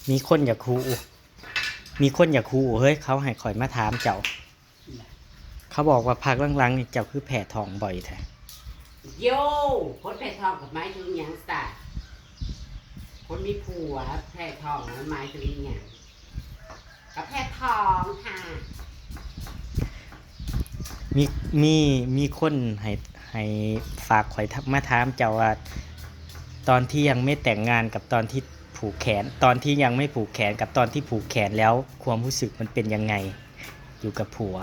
มีคนอยากคูมีคนอยากคูเฮ้ยเขาให้ข่อยมาถามเจ้าเขาบอกว่าพักหลังๆนี่เจ้าคือแผ่ทองบ่อยแท้โย่คนแพ้ทองกับไม้ถึงยังสาคนมีผัวแพ้ทองแล้วไม้ถึงยังกับแพ้ทองค่ะมีคนให้ฝากข่อยมาถามเจ้าว่าตอนที่ยังไม่แต่งงานกับตอนที่ผูกแขนตอนที่ยังไม่ผูกแขนกับตอนที่ผูกแขนแล้วความรู้สึกมันเป็นยังไงอยู่กับผัว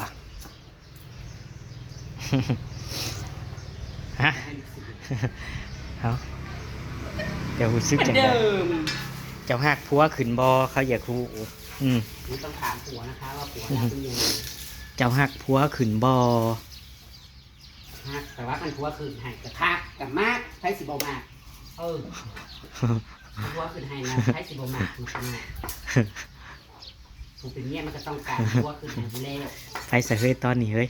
ฮะเอาเดี๋ยวรู้สึกจังไงเจ้าหักผัวขึ้นบอเขาอยากรู้ไม่ต้องถามผัวนะคะว่าผัวรักเป็นยังไงเจ้าหักผัวขึ้นบอฮักแต่ว่าคันผัวขึ้นให้กับคักกับมากใช้สิบมากผัวขึ้นให้นะใช้สิบมากนะถูกเป็นเมียมันก็ต้องการผัวขึ้นให้เร็วไปใส่เฮ้ยตอนนี้เฮ้ย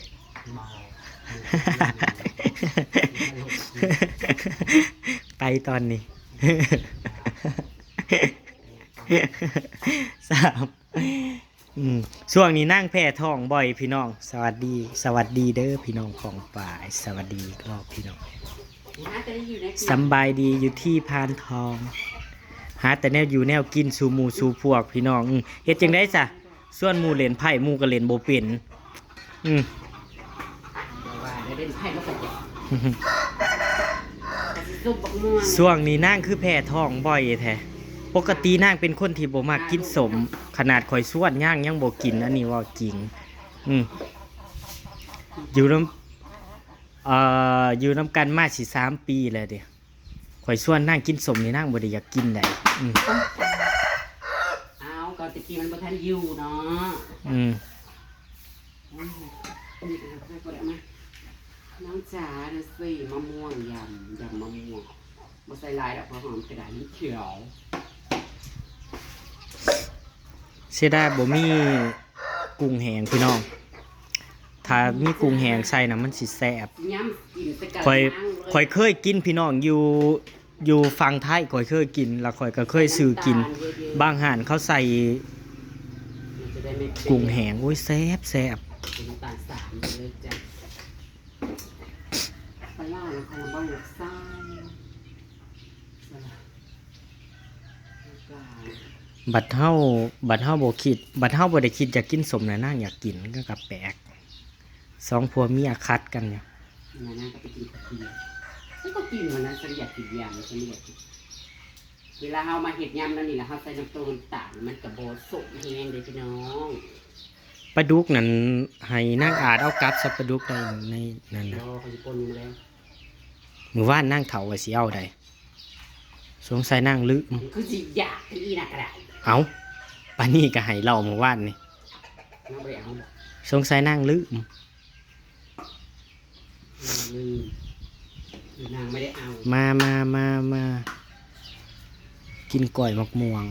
ไปตอนนี้ช่วงนี้นั่งแพร่ท้องบ่อยพี่น้องสวัสดีเด้อพี่น้องของป่ายสวัสดีรอบพี่น้องสบายดีอยู่ที่พานทองหาแต่แนวอยู่แนวกินสู่หมู่สู่พวกพี่น้องเฮ็ดจังได้จ้ะส่วนหมู่เล่นไพ่หมู่ก็เล่นบ่เป็นช่วงนี้นั่งคือแพร่ท้องบ่อยแท้ปกตินั่งเป็นคนที่บ่มักกินสมขนาดข่อยส่วนย่างยังบ่กินอันนี้ว่าจริงอยู่น้ำกันมาสิ3 ปีแล้วเด้ข่อยส่วนนั่งกินสมนี่นั่งบ่ได้อยากกินได้เอาก่อนตะกี้มันบ่ทันอยู่เนาะน้องจ๋าดูสิมะม่วงยำมะม่วงมาใส่ลายดอกหอมกระดาษนี้เขียวเสียดายบ่มีกุ้งแห้งพี่น้องถ้ามีกุ้งแห้งใส่น่ะมันสิแซ่บข่อยเคยกินพี่น้องอยู่ฝั่งไทยข่อยเคยกินแล้วข่อยก็เคยซื้อกินบางห้านเขาใส่กุ้งแห้งโอ้ยแซ่บน้ำตาล3เลยจ้ะปลาล่าแล้วคาราบอนหลักไส้บัดเฮาบ่คิดบัดเฮาบ่ได้คิดอยากกินสมน่ะนางอยากกินก็กับแปลก2ผัวเมียคัดกันเนี่ยนางก็ไปกินกับเบียร์ฉันก็กินวันนั้นฉันอยากกินยำฉันอยากกินเวลาเฮามาเฮ็ดยำนั่นนี่แหละเฮาใส่น้ำตาลต่างมันก็บ่สุกแห้งเด้อพี่น้องปลาดุกนั่นให้นางอาจเอากัดสับปลาดุกได้ในนั่นน่ะเขาสิปนอยู่แล้วมื้อวานนางเฒ่าว่าสิเอาได้สงสัยนางลืมคือสิอยากอีน่ะก็ได้เอาปานนี้ก็ให้เล่าเมื่อวานนี่นางบ่ได้เอาสงสัยนางลืมนางไม่ได้เอามากินก่อยมะม่วง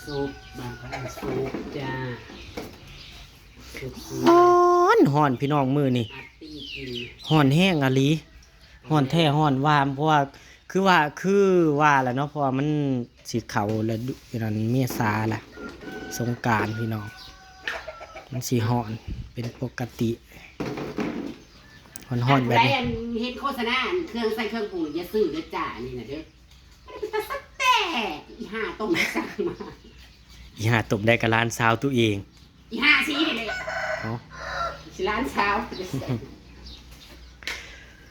ซุปบางครั้งซุปจ้าฮ้อนพี่น้องมือนี่ฮ้อนแห้งอะลีฮ้อนแท้ฮ้อนวามเพราะว่าคือว่าแหละเนาะเพราะว่ามันสิเข้าแล้วนั่นเมษาล่ะสงกรานต์พี่น้องมันสิฮ้อนเป็นปกติฮ้อนแบบนี้เห็นโฆษณาเครื่องใส่เครื่องปรุงอย่าซื้อเด้อจ้านี่น่ะเด้อแต่สักแต่อีห่าต้มได้สั่งมาอีห่าต้มได้กับร้านซาวตัวเองอีห่าชี้นี่เลยสิร้านซาว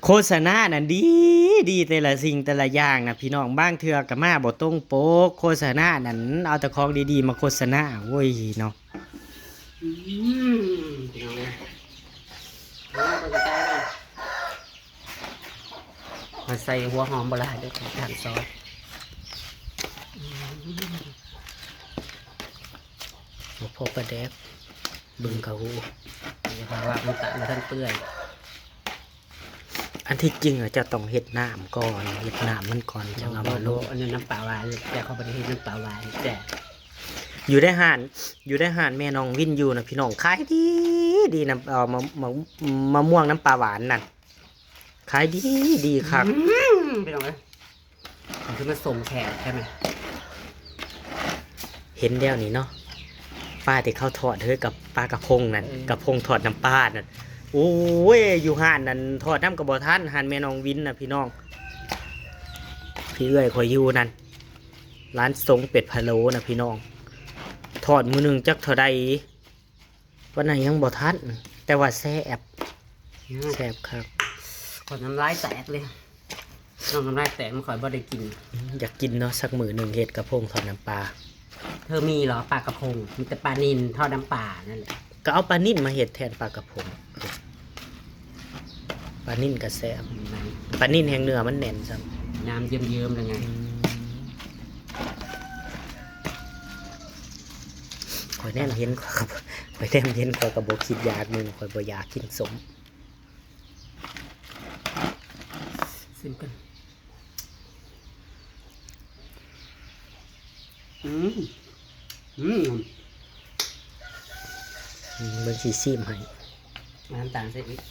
โฆษณานั่นดีแต่ละสิ่งแต่ละอย่างนะพี่น้องบ้างเทื่อกับมาบ่ตรงโป๊กโฆษณานั่นเอาแต่ของดีๆมาโฆษณาโว้ยเนาะมาใส่หัวหอมโบราณด้วยทานซอสหัวโพกระเดบบึงกะหูอย่าพาว่ามันตัดมาทั้งเปื่อยอันที่จริงจะต้องเฮ็ดน้ำก่อนเฮ็ดน้ำมันก่อนจะเอามาลงอันนี้น้ำปลาหวานแต่เขาไม่ได้เฮ็ดน้ำปลาหวานแต่อยู่ได้ห่านแม่น้องวินอยู่นะพี่น้องขายดีน้ำมะม่วงน้ำปลาหวานนั่นขายดีครับพี่น้องเลยคือมันสมแขกใช่ไหม เห็นแล้วนี่เนาะป้าที่เขาทอดเฮ้ยกับปลากระพงนั่นกระพงทอดน้ำปลานั่นโอ้ยอยู่ห้านนั่นทอดน้ำกระบอกท่านห้านแม่น้องวินนะพี่น้องพี่เอ้ยคอยอยู่นั่นร้านทรงเป็ดพะโล้นะพี่น้องทอดมือหนึ่งจักเท่าใดวันไหนยังบ่ทันแต่ว่าแซ่บครับ คนน้ำลายแตกเลยน้องน้ำลายแตกมันคอยบ่ได้กิน อยากกินเนาะสักมือหนึ่งเห็ดกระพงทอดน้ำปลา เธอมีเหรอปลากระพงมีแต่ปลานิลทอดน้ำปลานั่นแหละ ก็เอาปลานิ่นมาเห็ดแทนปลากระพงปลานิ่นก็แซ่บปลานิ่นแห้งเนื้อมันแน่นซ้ำ น้ำเยิ้มๆเลยไง ข่อยแนมเห็นข่อยแนมเห็นข่อยกระบอกคิดอยากมึงข่อยบ่อยากกินสม ซิมกันเบิ่งสิซีมให้ น้ำตาลใส่อีก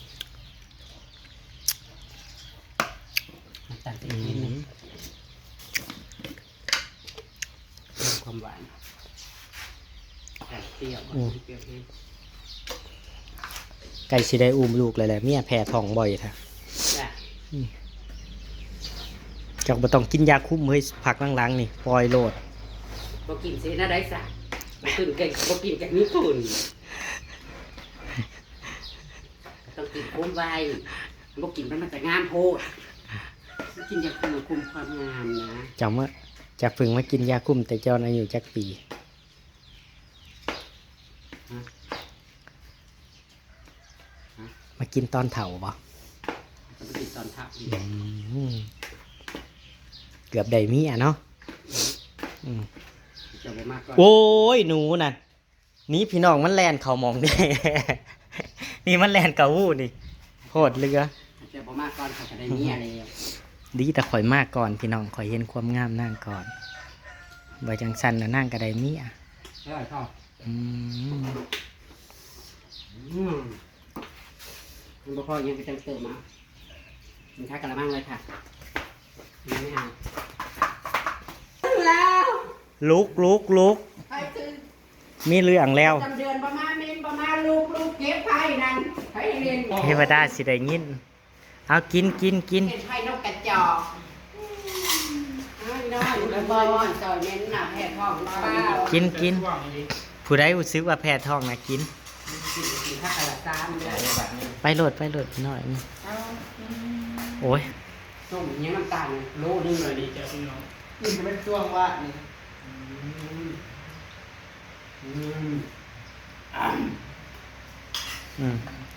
น้ำตาลใส่อีกนิดนึงเพิ่มความหวานแต่เปรี้ยวเปรี้ยวแห้ง ไก่สิได้อุ้มลูกเลยแหละเมียแพ้ท้องบ่อยท่ะ จ้ะ จักบ่ต้องกินยาคุมเฮ้ยผักหลังๆนี่ปล่อยโลด บ่กินเสนาได้สักบ่กินแกงบ่กินแกงนี้ฝุ่นต้องกินคุ้มไว้บ่กินมันจะงามโพดกินยาคุมความงามนะ จำว่าจากฝึงมากินยาคุมแต่เจ้าอายุจักปีมากินตอนเฒ่าบ่ ต้องกินตอนทับ เกือบได้เมียเนาะ จะบ่มากก่อน โอ้ยหนูนั่นนี่พี่น้องมันแลนเขามองได้ นี่มันแลนเกาหู้นี่โคตรเรือ จะบ่มากก่อนเขาจะได้เมียแล้ว ดีแต่ข่อยมากก่อนพี่น้องข่อยเห็นความงามนั่งก่อนบ่จังสันนะนั่งก็ได้เมีย ใช่ครับ อืม มันบ่พอยังไปเติมมามันทักกระมังเลยค่ะไม่เอาแล้ว ลุก ไปถึง มีเรื่องแล้ว จำเดือนประมาณเมนประมาณลูกเก็บไผ่นั่นไผ่เรียน เทวดาสิได้ยินเอากิน เก็บไผ่นกกระจอกน้อยแล้วบอลซอยเน้นหนักแผ่ท้องเปล่า กินผู้ใดรู้สึกว่าแพ้ท้องนะกิน กินข้าวกระซ้ำเลยแบบนี้ ไปโหลดพี่น้อยโอ้ย ส้มยังน้ำตาลโลนึงเลยดีเจ้าพี่น้องนี่จะเป็นช่วงว่านี่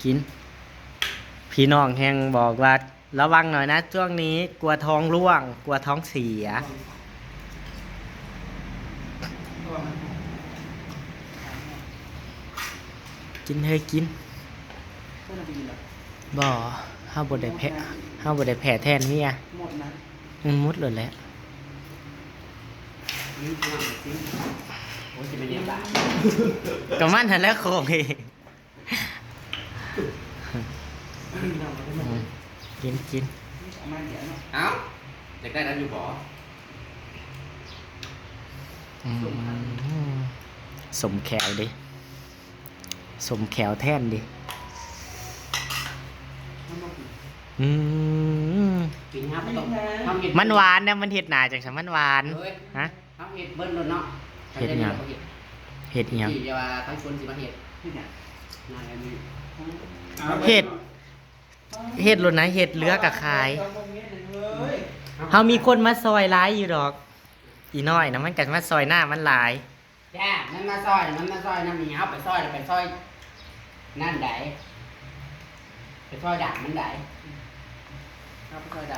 กินพี่น้องแฮงบอกว่าระวังหน่อยนะช่วงนี้กลัวท้องร่วง กลัวท้องเสียกินเฮ้ยกินบ่ห้าบดได้แพ้แทนเมีย หมดนะ มุดเลยแหละ นี่ทำสิโอ้ยจะเป็นยังไง ก็มันหันแล้วโคงเองกิน เอ้าอยากได้นั้นอยู่บ่ สมแขวดิสมแขวแทนดิ กินครับต้อง มันหวานนะมันเห็ดหนาจังสันมันหวานฮะ เขาเห็ดเบิ้ลโดนเนาะ เห็ดหยังเห็ดหยัง ที่จะว่าทั้งคนสิมาเห็ดนี่เนี่ยนายมี เห็ดหล่นนะเห็ดเหลือกับขายเฮามีคนมาซอยร้ายอยู่ดอก อีน้อยนะมันกัดมาซอยหน้ามันหลาย จ้ามันมาซอยนั่นมีเอาไปซอยไปซอยนั่นไดไปซอยด่างมันได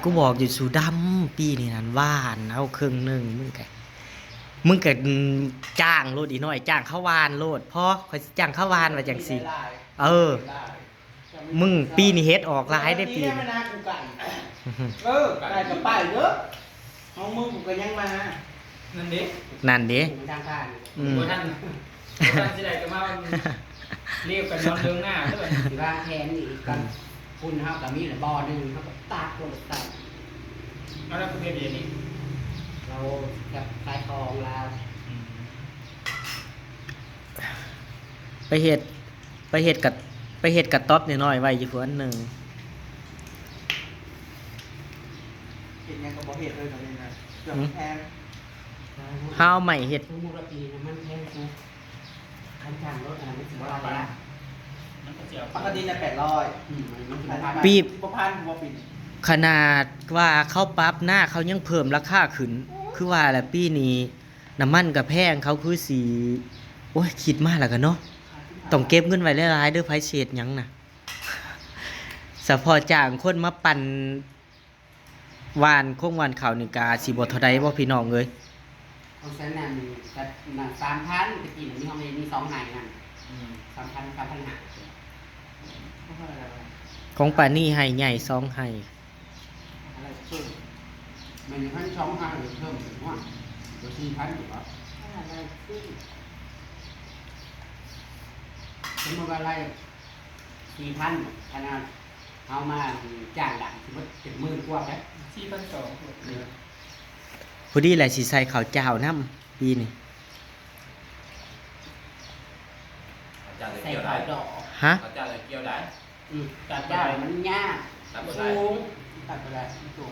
กูบอกอยู่สูดำปีนี่นั่นหว่านเอาครึ่งหนึงมึงก็จ้างโลดอีน้อยจ้างข้าวหวานโลดพอข่อยสิจ้างข้าวหวานว่าจังซี่มึงปีนี้เฮ็ดออกหลายได้ปีนี้ ไก่กับป้ายเยอะเอามือผมก็ยังมา นั่นดิ นั่นดิ ทางการ โบท่านสิได้ก็มาเรียกกันนอนเรื่องหน้าด้วย ที่ว่าแทนนี่กันคุณเฮากับมีหรือบ่อนึงเฮาก็ตากคนตาก เอาแล้วคุณเรียนนี่ เราแบบขายของเรา เฮ็ดไปเฮ็ดกับไปเฮ็ดกระต๊อบน้อยๆไว้อยู่พุ่นอันหนึง เห็นยังก็บอกเห็นเลยตอนนี้นะเกือบแพง เฮาใหม่เฮ็ด ทุกมุกละปีน้ำมันแพงนะคันจ้างรถอะไรไม่ถึงว่าอะไรละ มันก็เจียว ปกติจะ800 มันถึงพัน ปีบ บ่พันบ่ปิด ขนาดว่าเขาปรับหน้าเขายังเพิ่มราคาขึ้น คือว่าแหละปีนี้น้ำมันก็แพงเขาคือสิโอ้ยคิดมากแล้วกันเนาะต้องเก็บเงินไว้หลายๆเด้อไผเศษหยังน่ะสะพอจ้างคนมาปั่นวานคงวานเขานี่กาสิบ่เท่าใดบ่พี่น้องเอ้ย ของฉันนั่นจะนั่น3,000ตะกี้มีห้องเรียนมี2ไห้นั่น3,000 3,500 ของปานี่ให้ใหญ่2ให้ อะไรเพิ่มมันอยู่พัน2,500หรือเพิ่มถึงว่าเดี๋ยว4,000อยู่ครับอะไรขึ้นสมมติว่าอะไร4,000ขนาดเอามาจ้างดังสมมติ70,000กว่าแล้ว 4,200เหลือ พอดีแหละสิใส่ข้าวเจ้านํปีนี้ อาจารย์เลย ใส่ เกี่ยว ข้า ได้ วดอก ฮะ อาจารย์เลยเกี่ยวได้ ตัดได้มันยาก ตัดหมดได้ สูงตัดไปแล้วสูง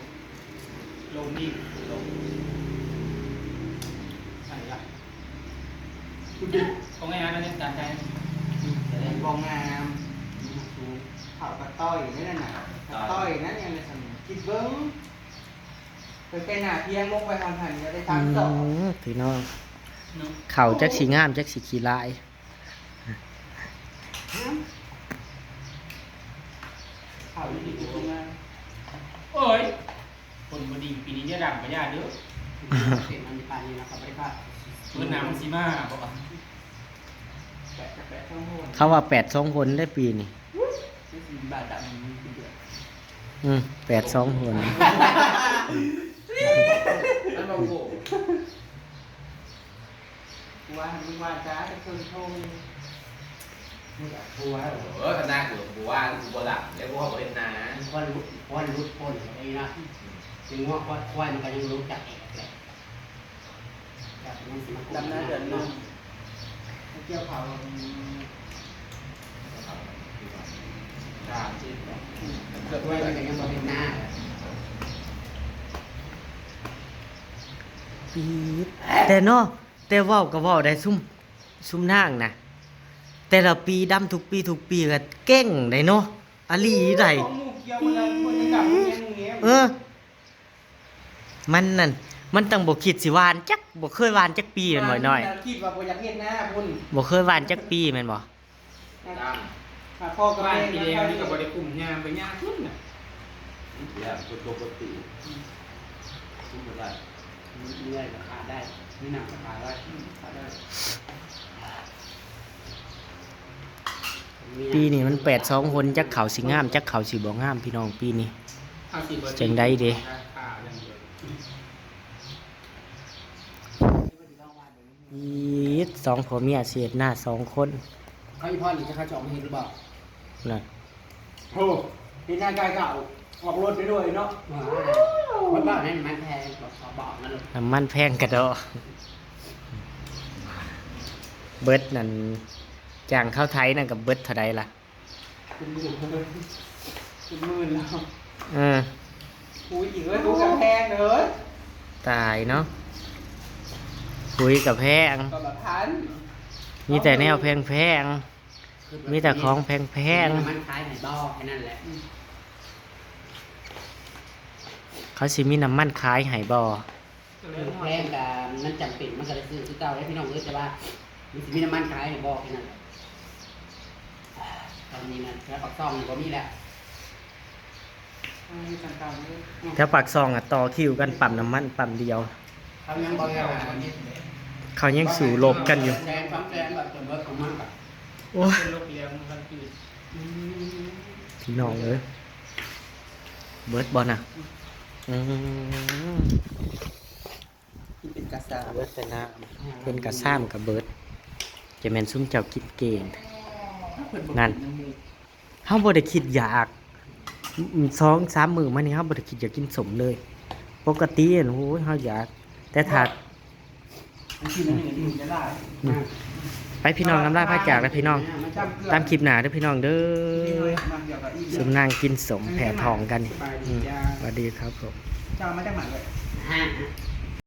ลงนี่ลง ใส่ละ ของไอ้อาร์ตนั่นเนี่ยการใช้ จะได้ บองงามเผากระต้อยนี่น่ะกระต้อยนั่นยังไงสั่นคิดเบิ้งเป็นแค่หน้าเพียงลงไปทางหันก็ได้ อื 3 2 มพี่น้อง เนาะ เขาจักสีงามจักสีขี้ลาย ข้าวนี่ดีมาก โอ้ยคนบดีปีนี้จะดังไปยากเด้อ เสร็จมันในปานนี้นะครับบริภาค เมื่อน้ำมันซีมาบอกว่า แปะจะแปะช่องโหน เขาว่า8 2 หนได้ปีนี้ นี่สิบบาทดำเดือด 8 2 หน แล้วมาโง่ ว่ามึงว่าจ้าจะเพิ่มโทง บัว คณะกูกูว่ากูบ่ดับแล้วกูเขาบอกเห็นนา ควันรุดพ่นไอ้นะถึงว่าควันก็ยังรู้จักแอบแหละแบบมันสิมา ดำหน้าเดือดนึงเกี่ยวเผา ตามที่ เกิดว่ามันก็ยังบ่เป็นหน้า ปี๊ดแต่เนาะแต่เว้าก็เว้าได้ซุ่มนางนะแต่ละปีดำทุกปีก็เก่งได้เนาะอะลีได้ ของหมูเกี่ยวมันแล้วคนจะกลับมึงเงี้ย เออ มันนั่นมันต้องบ่คิดสิหวานจักบ่เคยหวานจักปีแม่นบ่น้อย คิดว่าบ่อยากเห็นหน้าพุ่น บ่เคยหวานจักปีแม่นบ่ ตาม พ่อกับ บ้าน แม่ ปีเดียวนี่กับบริกลุ่มยามไปยากขึ้นน่ะ แล้วกูปกติกูบ่ได้ เรื่อยราคาได้นี่หนักราคาได้ขาได้ ปีนี้มัน8 2 หนจักเขาสิงามจักเขาสิบ่งามพี่น้องปีนี้ เอาสิเบอร์ จังใดเด้ ขาอย่างเดียว ปี๊ด2ผัวเมียเสียดหน้า2 คน เขาอีพ่อหรือจะเขาจองเห็นหรือเปล่า นั่น โอ้ที่หน้ากายเก่าออกรถไปด้วยเนาะ คนบ้านนั้นมันแพงกว่าเขาบอกนั่นเลย น้ำมันแพงกระดอเบิดนั่นจ้างเข้าไทยนั่นกับเบิดเท่าใดล่ะ เป็นหมื่นเลยเป็นหมื่นแล้ว เออ คุยอีกเลยดูกำแพงเลย ตายเนาะคุยกับแพง ก็แบบพัน มีแต่แนวแพงมีแต่ของแพง มันคล้ายไหนบ่อแค่นั้นแหละ เขาสิมีน้ำมันขายให้บ่ แพงกับมันจำเป็นมันก็เลยซื้อคือเก่าได้พี่น้องเอ้ยแต่ว่ามันสิมีน้ำมันคล้ายไหนบ่อแค่นั้นแหละตอนนี้มันแค่ปักซองก็มีแล้ว ต่างๆเลย ถ้าปากซองอ่ะต่อคิวกันปั๊มน้ำมันปั๊มเดียว เขายังบ่เอาอันนี้ เขายังสู่ลบกันอยู่ แสน2แสนแบบจนเบิดของมันแบบ โอ้ย เป็นโรคเลี้ยงมันคือ พี่น้องเอ้ยเบิดบ่น่ะอืม ที่เป็นกระสา เบิดแต่น้ำเป็นกระซ้ำกับเบิดจะแม่นซุ่มเจ้ากินเก่ง นั่น เฮาบ่ได้คิดอยาก2-3 มื้อมานี่เฮาบ่ได้คิดอยากกินสมเลย ปกติอะโอ้ยเฮาอยาก แต่ถ้า มันกินอันหนึ่งจะได้ ไปพี่น้องน้ำลายพาจากแล้วพี่น้อง ตามคลิปหน้าเด้อพี่น้องเด้อ มันเดียวกับอีก สมนางกินสมแผ่ทองกัน สบาย อื ดี ม จ้า สวัสดีครับผม เจ้ามาจากไหนเลย ฮะ